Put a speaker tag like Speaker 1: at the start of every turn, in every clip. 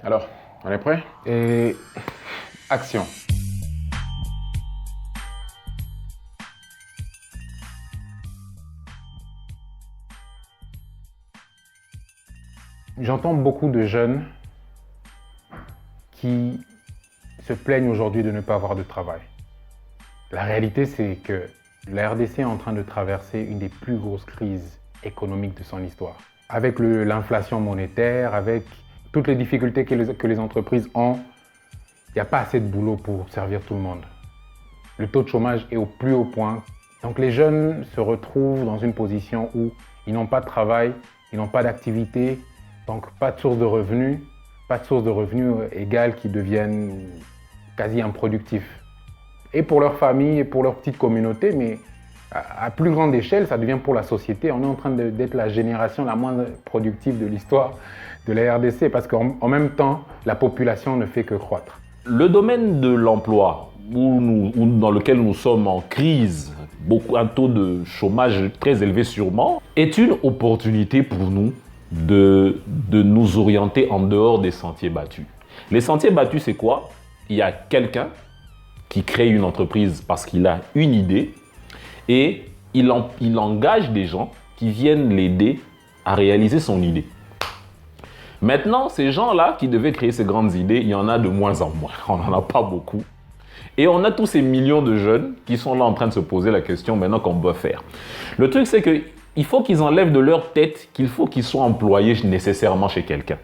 Speaker 1: Alors, on est prêt? Et action. J'entends beaucoup de jeunes qui se plaignent aujourd'hui de ne pas avoir de travail. La réalité, c'est que la RDC est en train de traverser une des plus grosses crises économiques de son histoire. Avec l'inflation monétaire, avec toutes les difficultés que les entreprises ont, il n'y a pas assez de boulot pour servir tout le monde. Le taux de chômage est au plus haut point. Donc les jeunes se retrouvent dans une position où ils n'ont pas de travail, ils n'ont pas d'activité, donc pas de source de revenus égale qu'ils deviennent quasi improductifs. Et pour leur famille et pour leur petite communauté, mais à plus grande échelle, ça devient pour la société. On est en train d'être la génération la moins productive de l'histoire de la RDC parce qu'en même temps, la population ne fait que croître.
Speaker 2: Le domaine de l'emploi, dans lequel nous sommes en crise, un taux de chômage très élevé sûrement, est une opportunité pour nous de nous orienter en dehors des sentiers battus. Les sentiers battus, c'est quoi? Il y a quelqu'un qui crée une entreprise parce qu'il a une idée et il engage des gens qui viennent l'aider à réaliser son idée. Maintenant, ces gens-là qui devaient créer ces grandes idées, il y en a de moins en moins. On n'en a pas beaucoup. Et on a tous ces millions de jeunes qui sont là en train de se poser la question maintenant qu'on doit faire. Le truc, c'est qu'il faut qu'ils enlèvent de leur tête qu'il faut qu'ils soient employés nécessairement chez quelqu'un.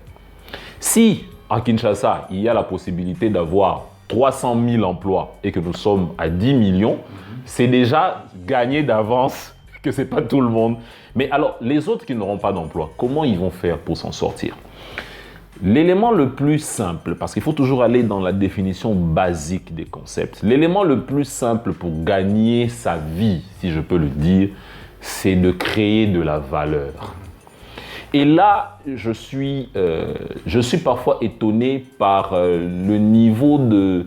Speaker 2: Si, à Kinshasa, il y a la possibilité d'avoir 300 000 emplois et que nous sommes à 10 millions, c'est déjà gagné d'avance que ce n'est pas tout le monde. Mais alors, les autres qui n'auront pas d'emploi, comment ils vont faire pour s'en sortir? L'élément le plus simple, parce qu'il faut toujours aller dans la définition basique des concepts, l'élément le plus simple pour gagner sa vie, si je peux le dire, c'est de créer de la valeur. Et là, je suis parfois étonné par le niveau de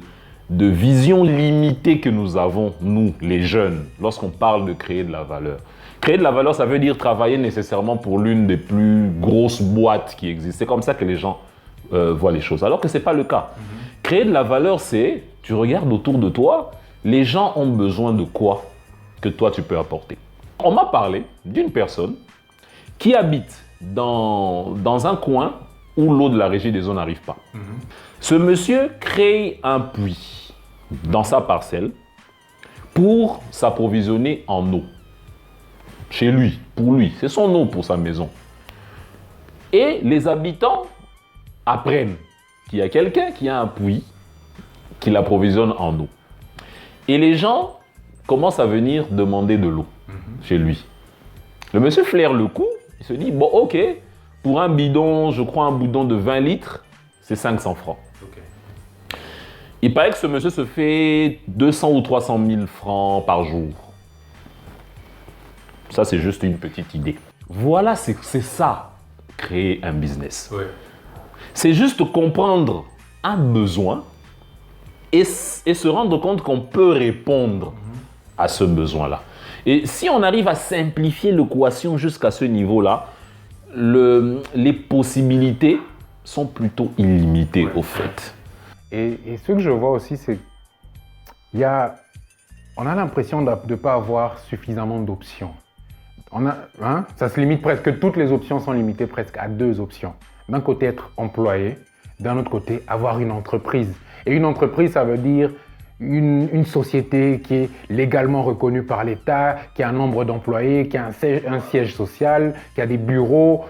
Speaker 2: vision limitée que nous avons, nous, les jeunes, lorsqu'on parle de créer de la valeur. Créer de la valeur, ça veut dire travailler nécessairement pour l'une des plus grosses boîtes qui existent. C'est comme ça que les gens voient les choses, alors que ce n'est pas le cas. Créer de la valeur, c'est, tu regardes autour de toi, les gens ont besoin de quoi que toi, tu peux apporter. On m'a parlé d'une personne qui habite dans un coin où l'eau de la régie des eaux n'arrive pas. Ce monsieur crée un puits dans sa parcelle pour s'approvisionner en eau. Chez lui, pour lui. C'est son eau pour sa maison. Et les habitants apprennent qu'il y a quelqu'un qui a un puits qui l'approvisionne en eau. Et les gens commencent à venir demander de l'eau chez lui. Le monsieur flaire le coup, il se dit, bon ok, pour un bidon, je crois un bidon de 20 litres, c'est 500 francs. Okay. Il paraît que ce monsieur se fait 200 ou 300 000 francs par jour. Ça, c'est juste une petite idée. Voilà, c'est ça, créer un business. Ouais. C'est juste comprendre un besoin et se rendre compte qu'on peut répondre à ce besoin-là. Et si on arrive à simplifier l'équation jusqu'à ce niveau-là, les possibilités sont plutôt illimitées au fait.
Speaker 1: Et ce que je vois aussi, c'est qu'on a l'impression de ne pas avoir suffisamment d'options. Ça se limite presque, toutes les options sont limitées presque à 2 options. D'un côté, être employé, d'un autre côté, avoir une entreprise. Et une entreprise, ça veut dire une société qui est légalement reconnue par l'État, qui a un nombre d'employés, qui a un siège social, qui a des bureaux,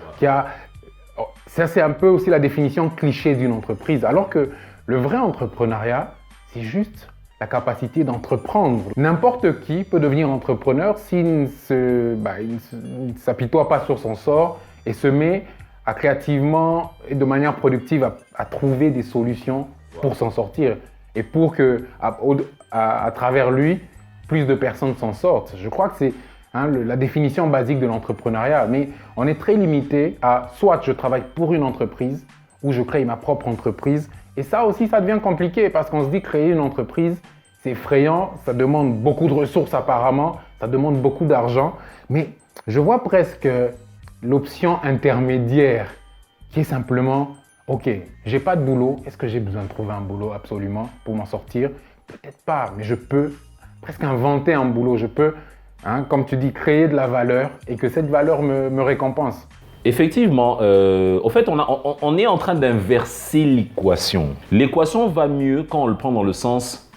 Speaker 1: Ça, c'est un peu aussi la définition cliché d'une entreprise. Alors que le vrai entrepreneuriat, c'est juste la capacité d'entreprendre. N'importe qui peut devenir entrepreneur s'il ne s'apitoie pas sur son sort et se met à créativement et de manière productive à trouver des solutions pour s'en sortir et pour que, à travers lui, plus de personnes s'en sortent. Je crois que c'est la définition basique de l'entrepreneuriat, mais on est très limité à soit je travaille pour une entreprise ou je crée ma propre entreprise. Et ça aussi, ça devient compliqué parce qu'on se dit créer une entreprise, c'est effrayant, ça demande beaucoup de ressources apparemment, ça demande beaucoup d'argent. Mais je vois presque l'option intermédiaire qui est simplement Ok, j'ai pas de boulot. Est-ce que j'ai besoin de trouver un boulot absolument pour m'en sortir? Peut-être pas, mais je peux presque inventer un boulot. Je peux, comme tu dis, créer de la valeur et que cette valeur me récompense.
Speaker 2: Effectivement, au fait, on est en train d'inverser l'équation. L'équation va mieux quand on le prend dans le sens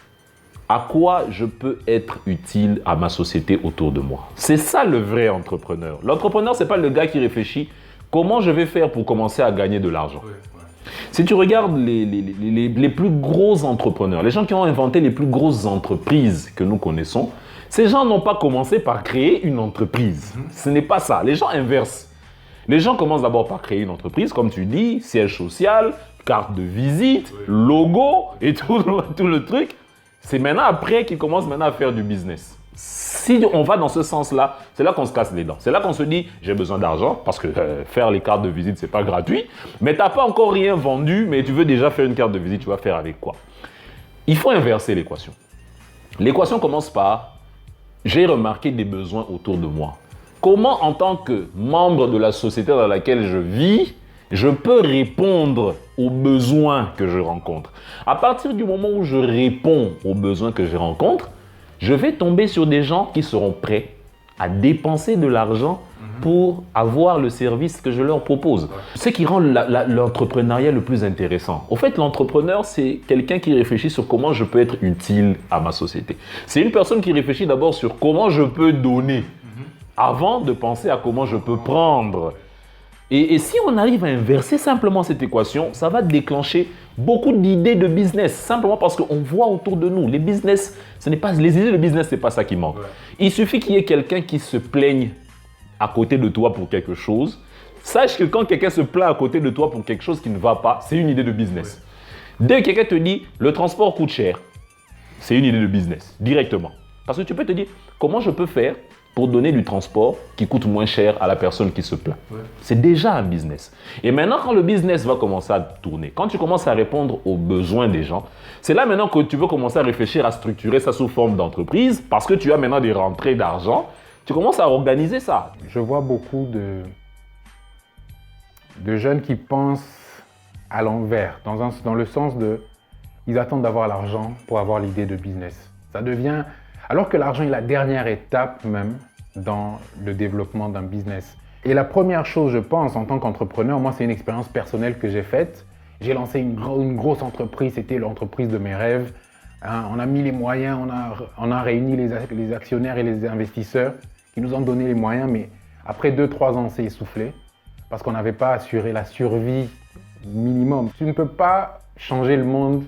Speaker 2: à quoi je peux être utile à ma société autour de moi. C'est ça le vrai entrepreneur. L'entrepreneur, ce n'est pas le gars qui réfléchit comment je vais faire pour commencer à gagner de l'argent. Oui, ouais. Si tu regardes les plus gros entrepreneurs, les gens qui ont inventé les plus grosses entreprises que nous connaissons, ces gens n'ont pas commencé par créer une entreprise. Ce n'est pas ça. Les gens inversent. Les gens commencent d'abord par créer une entreprise, comme tu dis, siège social, carte de visite, logo et tout le truc. C'est maintenant après qu'ils commencent maintenant à faire du business. Si on va dans ce sens-là, c'est là qu'on se casse les dents. C'est là qu'on se dit, j'ai besoin d'argent parce que faire les cartes de visite, c'est pas gratuit. Mais tu n'as pas encore rien vendu, mais tu veux déjà faire une carte de visite, tu vas faire avec quoi? Il faut inverser l'équation. L'équation commence par, j'ai remarqué des besoins autour de moi. Comment, en tant que membre de la société dans laquelle je vis, je peux répondre aux besoins que je rencontre? À partir du moment où je réponds aux besoins que je rencontre, je vais tomber sur des gens qui seront prêts à dépenser de l'argent pour avoir le service que je leur propose. C'est ce qui rend l'entrepreneuriat le plus intéressant. Au fait, l'entrepreneur, c'est quelqu'un qui réfléchit sur comment je peux être utile à ma société. C'est une personne qui réfléchit d'abord sur comment je peux donner avant de penser à comment je peux prendre. Et si on arrive à inverser simplement cette équation, ça va déclencher beaucoup d'idées de business, simplement parce qu'on voit autour de nous, les business, les idées de business, ce n'est pas ça qui manque. Ouais. Il suffit qu'il y ait quelqu'un qui se plaigne à côté de toi pour quelque chose. Sache que quand quelqu'un se plaint à côté de toi pour quelque chose qui ne va pas, c'est une idée de business. Ouais. Dès que quelqu'un te dit, le transport coûte cher, c'est une idée de business, directement. Parce que tu peux te dire, comment je peux faire pour donner du transport qui coûte moins cher à la personne qui se plaint. Ouais. C'est déjà un business. Et maintenant, quand le business va commencer à tourner, quand tu commences à répondre aux besoins des gens, c'est là maintenant que tu veux commencer à réfléchir à structurer ça sous forme d'entreprise parce que tu as maintenant des rentrées d'argent. Tu commences à organiser ça.
Speaker 1: Je vois beaucoup de jeunes qui pensent à l'envers, dans le sens de ils attendent d'avoir l'argent pour avoir l'idée de business. Ça devient... Alors que l'argent est la dernière étape même dans le développement d'un business. Et la première chose, je pense, en tant qu'entrepreneur, moi, c'est une expérience personnelle que j'ai faite. J'ai lancé une grosse entreprise, c'était l'entreprise de mes rêves. On a mis les moyens, on a réuni les actionnaires et les investisseurs qui nous ont donné les moyens, mais après 2-3 ans, on s'est essoufflé parce qu'on n'avait pas assuré la survie minimum. Tu ne peux pas changer le monde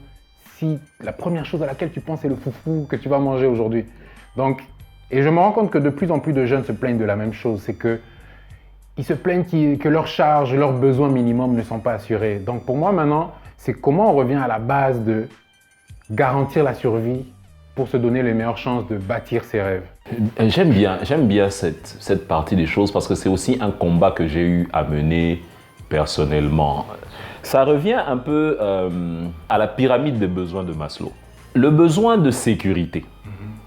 Speaker 1: si la première chose à laquelle tu penses, c'est le foufou que tu vas manger aujourd'hui. Donc, et je me rends compte que de plus en plus de jeunes se plaignent de la même chose, c'est qu'ils se plaignent que leurs charges, leurs besoins minimums ne sont pas assurés. Donc pour moi maintenant, c'est comment on revient à la base de garantir la survie pour se donner les meilleures chances de bâtir ses rêves.
Speaker 2: J'aime bien cette partie des choses parce que c'est aussi un combat que j'ai eu à mener personnellement. Ça revient un peu à la pyramide des besoins de Maslow. Le besoin de sécurité,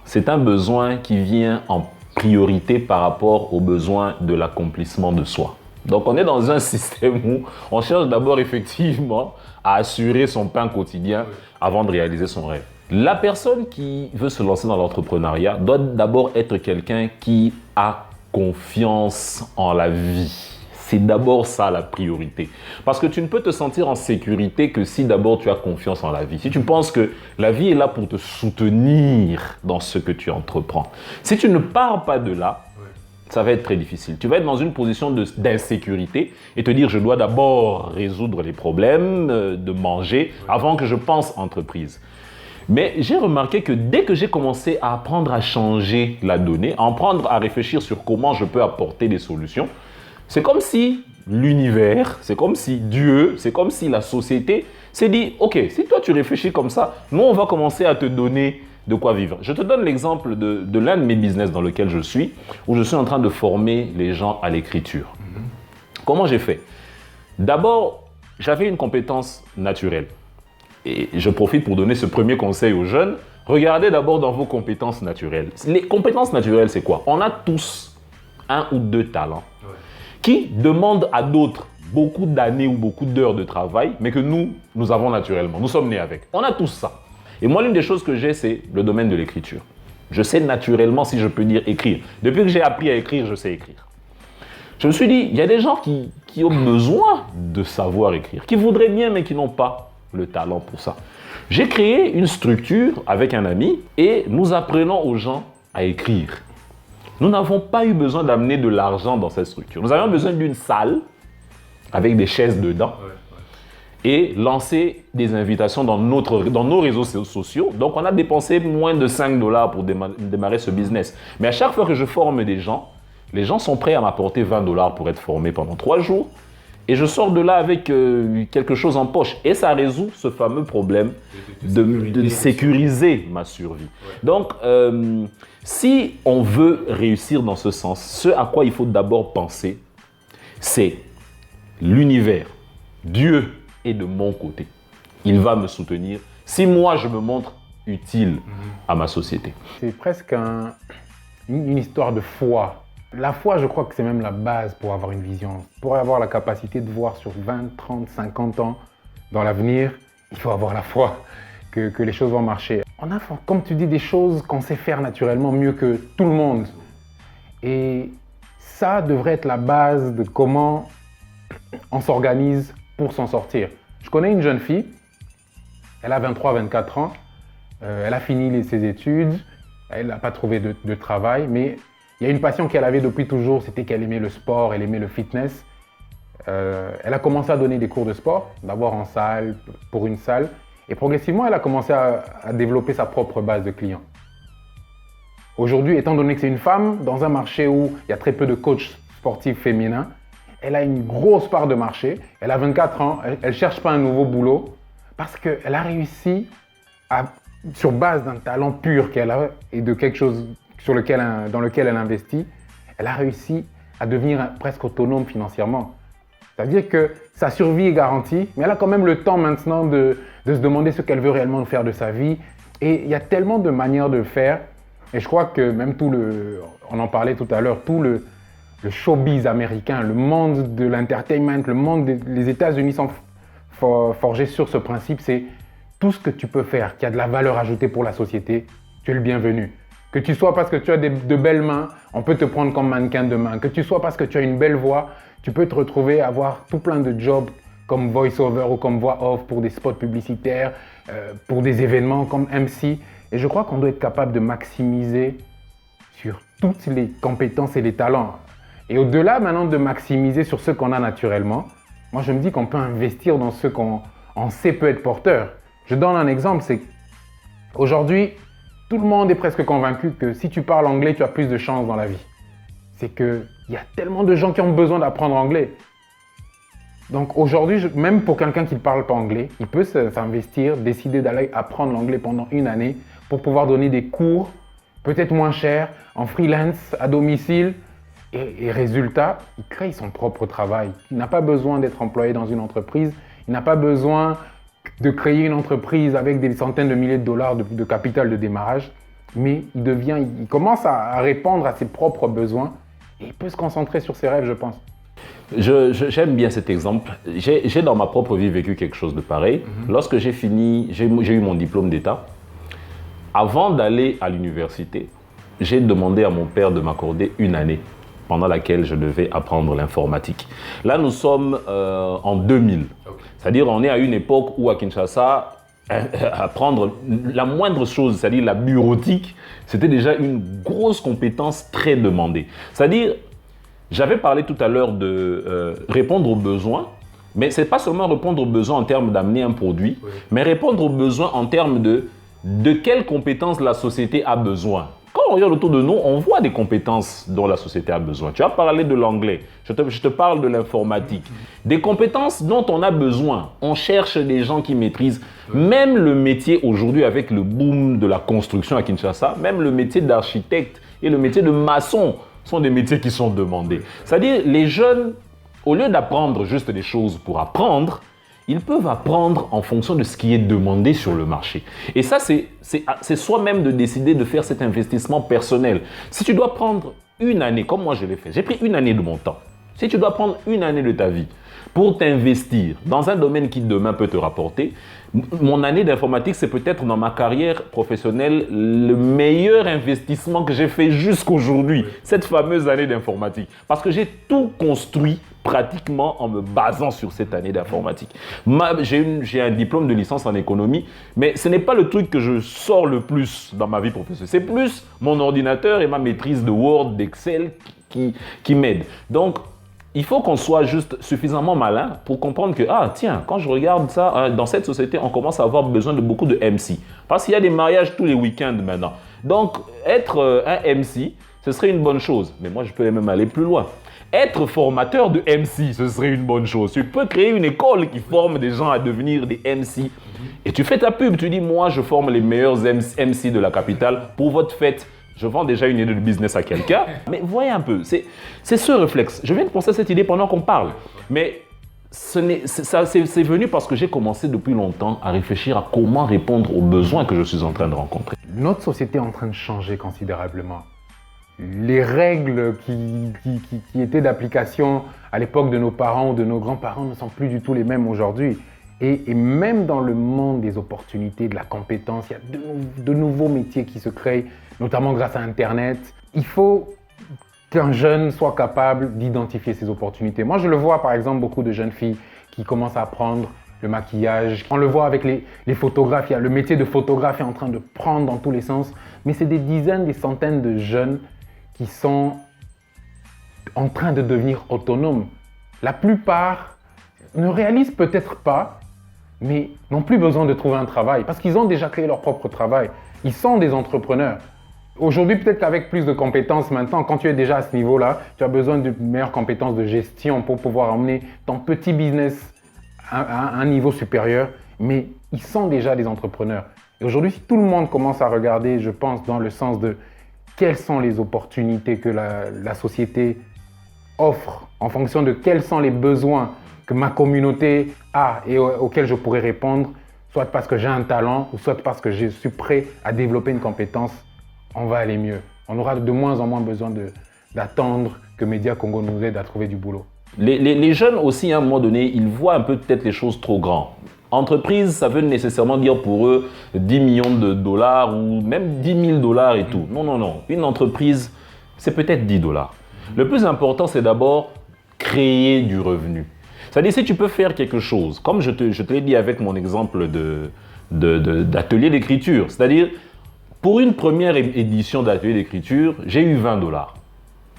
Speaker 2: c'est un besoin qui vient en priorité par rapport au besoin de l'accomplissement de soi. Donc on est dans un système où on cherche d'abord effectivement à assurer son pain quotidien avant de réaliser son rêve. La personne qui veut se lancer dans l'entrepreneuriat doit d'abord être quelqu'un qui a confiance en la vie. C'est d'abord ça la priorité. Parce que tu ne peux te sentir en sécurité que si d'abord tu as confiance en la vie. Si tu penses que la vie est là pour te soutenir dans ce que tu entreprends. Si tu ne pars pas de là, ça va être très difficile. Tu vas être dans une position d'insécurité et te dire je dois d'abord résoudre les problèmes, de manger, avant que je pense entreprise. Mais j'ai remarqué que dès que j'ai commencé à apprendre à changer la donnée, à apprendre à réfléchir sur comment je peux apporter des solutions, c'est comme si l'univers, c'est comme si Dieu, c'est comme si la société s'est dit « Ok, si toi tu réfléchis comme ça, nous on va commencer à te donner de quoi vivre. » Je te donne l'exemple de l'un de mes business dans lequel je suis, où je suis en train de former les gens à l'écriture. Comment j'ai fait? D'abord, j'avais une compétence naturelle. Et je profite pour donner ce premier conseil aux jeunes. Regardez d'abord dans vos compétences naturelles. Les compétences naturelles, c'est quoi? On a tous un ou deux talents qui demandent à d'autres beaucoup d'années ou beaucoup d'heures de travail, mais que nous avons naturellement. Nous sommes nés avec. On a tous ça. Et moi, l'une des choses que j'ai, c'est le domaine de l'écriture. Je sais naturellement, si je peux dire, écrire. Depuis que j'ai appris à écrire, je sais écrire. Je me suis dit, il y a des gens qui ont besoin de savoir écrire, qui voudraient bien, mais qui n'ont pas le talent pour ça. J'ai créé une structure avec un ami et nous apprenons aux gens à écrire. Nous n'avons pas eu besoin d'amener de l'argent dans cette structure. Nous avions besoin d'une salle avec des chaises dedans et lancer des invitations dans nos réseaux sociaux. Donc, on a dépensé moins de 5 $ pour démarrer ce business. Mais à chaque fois que je forme des gens, les gens sont prêts à m'apporter 20 $ pour être formés pendant 3 jours. Et je sors de là avec quelque chose en poche. Et ça résout ce fameux problème de sécuriser ma survie. Donc, si on veut réussir dans ce sens, ce à quoi il faut d'abord penser, c'est l'univers. Dieu est de mon côté. Il va me soutenir si moi je me montre utile à ma société.
Speaker 1: C'est presque une histoire de foi. La foi, je crois que c'est même la base pour avoir une vision. Pour avoir la capacité de voir sur 20, 30, 50 ans dans l'avenir, il faut avoir la foi que les choses vont marcher. On a, comme tu dis, des choses qu'on sait faire naturellement mieux que tout le monde. Et ça devrait être la base de comment on s'organise pour s'en sortir. Je connais une jeune fille, elle a 23, 24 ans, elle a fini ses études, elle n'a pas trouvé de travail, mais il y a une passion qu'elle avait depuis toujours, c'était qu'elle aimait le sport, elle aimait le fitness. Elle a commencé à donner des cours de sport, d'abord en salle, pour une salle, et progressivement, elle a commencé à développer sa propre base de clients. Aujourd'hui, étant donné que c'est une femme, dans un marché où il y a très peu de coachs sportifs féminins, elle a une grosse part de marché, elle a 24 ans, elle ne cherche pas un nouveau boulot, parce qu'elle a réussi, sur base d'un talent pur qu'elle a et de quelque chose dans lequel elle investit, elle a réussi à devenir presque autonome financièrement. C'est-à-dire que sa survie est garantie, mais elle a quand même le temps maintenant de se demander ce qu'elle veut réellement faire de sa vie. Et il y a tellement de manières de le faire. Et je crois que même on en parlait tout à l'heure, tout le showbiz américain, le monde de l'entertainment, le monde des États-Unis sont forgés sur ce principe, c'est tout ce que tu peux faire qui a de la valeur ajoutée pour la société, tu es le bienvenu. Que tu sois parce que tu as de belles mains, on peut te prendre comme mannequin de main. Que tu sois parce que tu as une belle voix, tu peux te retrouver à avoir tout plein de jobs comme voice-over ou comme voix off pour des spots publicitaires, pour des événements comme MC. Et je crois qu'on doit être capable de maximiser sur toutes les compétences et les talents. Et au-delà maintenant de maximiser sur ce qu'on a naturellement, moi je me dis qu'on peut investir dans ce qu'on sait peut être porteur. Je donne un exemple, c'est qu'aujourd'hui, tout le monde est presque convaincu que si tu parles anglais, tu as plus de chances dans la vie. C'est qu'il y a tellement de gens qui ont besoin d'apprendre anglais. Donc aujourd'hui, même pour quelqu'un qui ne parle pas anglais, il peut s'investir, décider d'aller apprendre l'anglais pendant une année pour pouvoir donner des cours, peut-être moins chers, en freelance, à domicile. Et résultat, il crée son propre travail. Il n'a pas besoin d'être employé dans une entreprise. Il n'a pas besoin de créer une entreprise avec des centaines de milliers de dollars de capital de démarrage, mais il commence à répondre à ses propres besoins et il peut se concentrer sur ses rêves, je pense.
Speaker 2: J'aime bien cet exemple. J'ai dans ma propre vie vécu quelque chose de pareil. Lorsque j'ai eu mon diplôme d'État, avant d'aller à l'université, j'ai demandé à mon père de m'accorder une année pendant laquelle je devais apprendre l'informatique. Là, nous sommes en 2000. C'est-à-dire, on est à une époque où à Kinshasa, apprendre la moindre chose, c'est-à-dire la bureautique, c'était déjà une grosse compétence très demandée. C'est-à-dire, j'avais parlé tout à l'heure de répondre aux besoins, mais ce n'est pas seulement répondre aux besoins en termes d'amener un produit, mais répondre aux besoins en termes de quelles compétences la société a besoin. Quand on regarde autour de nous, on voit des compétences dont la société a besoin. Tu as parlé de l'anglais, je te parle de l'informatique. Des compétences dont on a besoin. On cherche des gens qui maîtrisent même le métier aujourd'hui avec le boom de la construction à Kinshasa, même le métier d'architecte et le métier de maçon sont des métiers qui sont demandés. C'est-à-dire les jeunes, au lieu d'apprendre juste des choses pour apprendre, ils peuvent apprendre en fonction de ce qui est demandé sur le marché. Et ça, c'est soi-même de décider de faire cet investissement personnel. Si tu dois prendre une année, comme moi je l'ai fait, j'ai pris une année de mon temps. Si tu dois prendre une année de ta vie pour t'investir dans un domaine qui demain peut te rapporter. Mon année d'informatique, c'est peut-être dans ma carrière professionnelle le meilleur investissement que j'ai fait jusqu'aujourd'hui, cette fameuse année d'informatique. Parce que j'ai tout construit pratiquement en me basant sur cette année d'informatique. J'ai un diplôme de licence en économie, mais ce n'est pas le truc que je sors le plus dans ma vie professionnelle. C'est plus mon ordinateur et ma maîtrise de Word, d'Excel qui m'aident. Donc, il faut qu'on soit juste suffisamment malin pour comprendre que, ah tiens, quand je regarde ça, dans cette société, on commence à avoir besoin de beaucoup de MC. Parce qu'il y a des mariages tous les week-ends maintenant. Donc, être un MC, ce serait une bonne chose. Mais moi, je peux même aller plus loin. Être formateur de MC, ce serait une bonne chose. Tu peux créer une école qui forme des gens à devenir des MC. Et tu fais ta pub, tu dis, moi, je forme les meilleurs MC de la capitale pour votre fête. Je vends déjà une idée de business à quelqu'un. Mais voyez un peu, c'est ce réflexe. Je viens de penser à cette idée pendant qu'on parle. Mais c'est venu parce que j'ai commencé depuis longtemps à réfléchir à comment répondre aux besoins que je suis en train de rencontrer.
Speaker 1: Notre société est en train de changer considérablement. Les règles qui étaient d'application à l'époque de nos parents ou de nos grands-parents ne sont plus du tout les mêmes aujourd'hui. Et même dans le monde des opportunités, de la compétence, il y a de nouveaux métiers qui se créent, notamment grâce à Internet. Il faut qu'un jeune soit capable d'identifier ces opportunités. Moi, je le vois par exemple beaucoup de jeunes filles qui commencent à apprendre le maquillage. On le voit avec les photographes. Le métier de photographe est en train de prendre dans tous les sens. Mais c'est des dizaines, des centaines de jeunes qui sont en train de devenir autonomes. La plupart ne réalisent peut-être pas, mais n'ont plus besoin de trouver un travail parce qu'ils ont déjà créé leur propre travail. Ils sont des entrepreneurs. Aujourd'hui, peut-être qu'avec plus de compétences maintenant, quand tu es déjà à ce niveau-là, tu as besoin de meilleures compétences de gestion pour pouvoir emmener ton petit business à un niveau supérieur, mais ils sont déjà des entrepreneurs. Et aujourd'hui, si tout le monde commence à regarder, je pense, dans le sens de quelles sont les opportunités que la société offre en fonction de quels sont les besoins que ma communauté a et auxquels je pourrais répondre, soit parce que j'ai un talent ou soit parce que je suis prêt à développer une compétence, on va aller mieux. On aura de moins en moins besoin d'attendre que Média Congo nous aide à trouver du boulot.
Speaker 2: Les jeunes aussi, à un moment donné, ils voient un peu peut-être les choses trop grandes. Entreprise, ça veut nécessairement dire pour eux 10 millions de dollars ou même 10 000 dollars et tout. Non, non, non. Une entreprise, c'est peut-être 10 dollars. Le plus important, c'est d'abord créer du revenu. C'est-à-dire, si tu peux faire quelque chose, comme je te l'ai dit avec mon exemple d'atelier d'écriture, c'est-à-dire, pour une première édition d'atelier d'écriture, j'ai eu 20 dollars.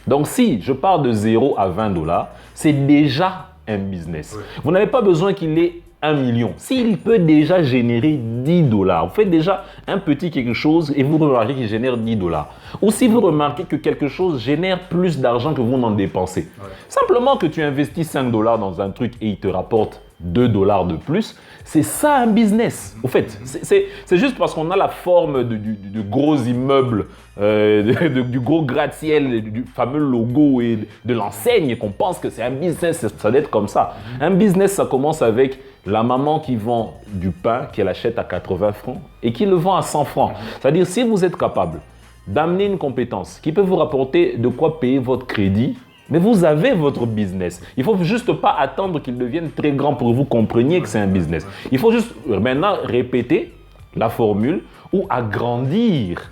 Speaker 2: Donc, si je pars de 0 à 20 dollars, c'est déjà un business. Oui. Vous n'avez pas besoin qu'il ait 1 million. S'il peut déjà générer 10 dollars, vous faites déjà un petit quelque chose et vous remarquez qu'il génère 10 dollars. Ou si vous remarquez que quelque chose génère plus d'argent que vous n'en dépensez. Ouais. Simplement que tu investis 5 dollars dans un truc et il te rapporte 2 dollars de plus, c'est ça un business. Au fait, c'est juste parce qu'on a la forme du gros immeuble, du gros gratte-ciel, du fameux logo et de l'enseigne qu'on pense que c'est un business. Ça doit être comme ça. Un business, ça commence avec la maman qui vend du pain qu'elle achète à 80 francs et qui le vend à 100 francs. C'est-à-dire, si vous êtes capable d'amener une compétence qui peut vous rapporter de quoi payer votre crédit, mais vous avez votre business. Il ne faut juste pas attendre qu'il devienne très grand pour que vous compreniez que c'est un business. Il faut juste maintenant répéter la formule ou agrandir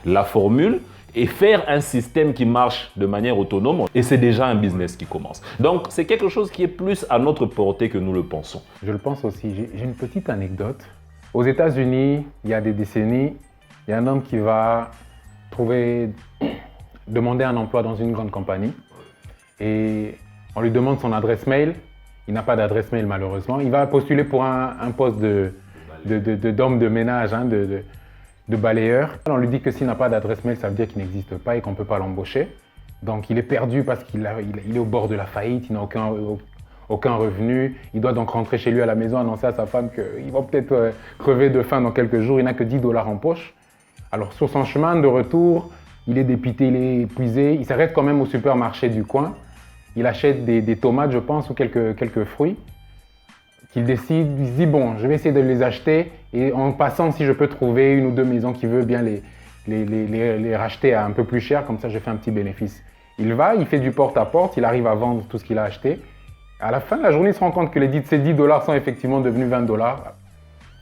Speaker 2: la formule et faire un système qui marche de manière autonome. Et c'est déjà un business qui commence. Donc, c'est quelque chose qui est plus à notre portée que nous le pensons.
Speaker 1: Je le pense aussi. J'ai une petite anecdote. Aux États-Unis, il y a des décennies, il y a un homme qui va demander un emploi dans une grande compagnie. Et on lui demande son adresse mail. Il n'a pas d'adresse mail malheureusement. Il va postuler pour un poste d'homme de ménage, hein, de balayeur. On lui dit que s'il n'a pas d'adresse mail, ça veut dire qu'il n'existe pas et qu'on ne peut pas l'embaucher. Donc il est perdu parce qu'il est au bord de la faillite, il n'a aucun revenu. Il doit donc rentrer chez lui à la maison, annoncer à sa femme qu'il va peut-être crever de faim dans quelques jours. Il n'a que 10 dollars en poche. Alors sur son chemin de retour, il est dépité, il est épuisé. Il s'arrête quand même au supermarché du coin. Il achète des tomates, je pense, ou quelques fruits. Qu'il décide, il se dit, bon, je vais essayer de les acheter. Et en passant, si je peux trouver une ou deux maisons qui veulent bien les racheter à un peu plus cher, comme ça je fais un petit bénéfice. Il va, il fait du porte-à-porte, il arrive à vendre tout ce qu'il a acheté. À la fin de la journée, il se rend compte que ces 10 dollars sont effectivement devenus 20 dollars.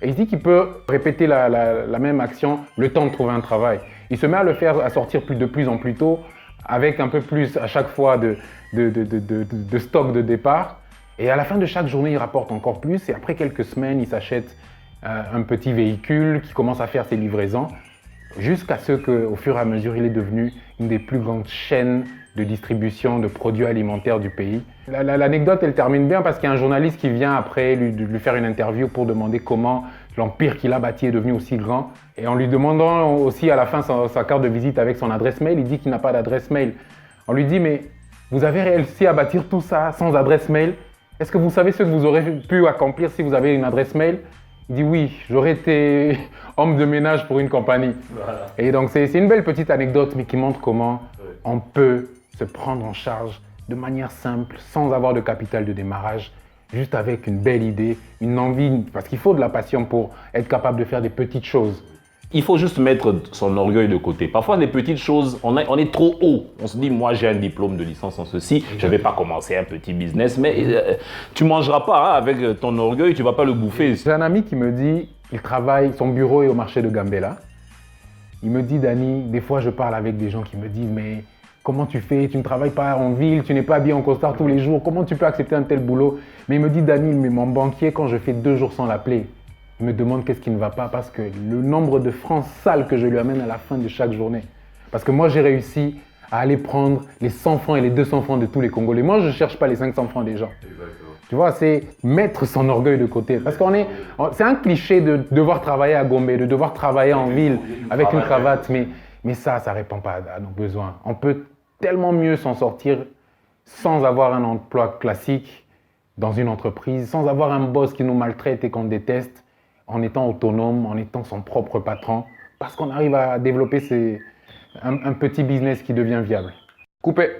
Speaker 1: Et il se dit qu'il peut répéter la même action le temps de trouver un travail. Il se met à le faire, à sortir de plus en plus tôt, avec un peu plus à chaque fois de stock de départ. Et à la fin de chaque journée, il rapporte encore plus. Et après quelques semaines, il s'achète un petit véhicule qui commence à faire ses livraisons. Jusqu'à ce qu'au fur et à mesure, il est devenu une des plus grandes chaînes de distribution de produits alimentaires du pays. L'anecdote, elle termine bien parce qu'il y a un journaliste qui vient après lui faire une interview pour demander comment l'empire qu'il a bâti est devenu aussi grand. Et en lui demandant aussi à la fin sa carte de visite avec son adresse mail, il dit qu'il n'a pas d'adresse mail. On lui dit, mais vous avez réussi à bâtir tout ça sans adresse mail? Est-ce que vous savez ce que vous aurez pu accomplir si vous avez une adresse mail? Il dit oui, j'aurais été homme de ménage pour une compagnie. Voilà. Et donc c'est une belle petite anecdote, mais qui montre comment on peut se prendre en charge de manière simple, sans avoir de capital de démarrage, juste avec une belle idée, une envie, parce qu'il faut de la passion pour être capable de faire des petites choses.
Speaker 2: Il faut juste mettre son orgueil de côté. Parfois, des petites choses, on est trop haut. On se dit, moi, j'ai un diplôme de licence en ceci, je ne vais pas commencer un petit business, mais tu ne mangeras pas hein, avec ton orgueil, tu ne vas pas le bouffer.
Speaker 1: J'ai un ami qui me dit, il travaille, son bureau est au marché de Gambela. Il me dit, Dani, des fois, je parle avec des gens qui me disent, mais comment tu fais? Tu ne travailles pas en ville, tu n'es pas habillé en costard tous les jours, comment tu peux accepter un tel boulot? Mais il me dit, Dani, mais mon banquier, quand je fais 2 jours sans l'appeler, il me demande qu'est-ce qui ne va pas parce que le nombre de francs sales que je lui amène à la fin de chaque journée. Parce que moi, j'ai réussi à aller prendre les 100 francs et les 200 francs de tous les Congolais. Moi, je ne cherche pas les 500 francs des gens. Exactement. Tu vois, c'est mettre son orgueil de côté. Parce c'est un cliché de devoir travailler à Gombe, de devoir travailler en ville avec une cravate. Mais ça ne répond pas à nos besoins. On peut tellement mieux s'en sortir sans avoir un emploi classique dans une entreprise, sans avoir un boss qui nous maltraite et qu'on déteste, en étant autonome, en étant son propre patron, parce qu'on arrive à développer un petit business qui devient viable. Coupé.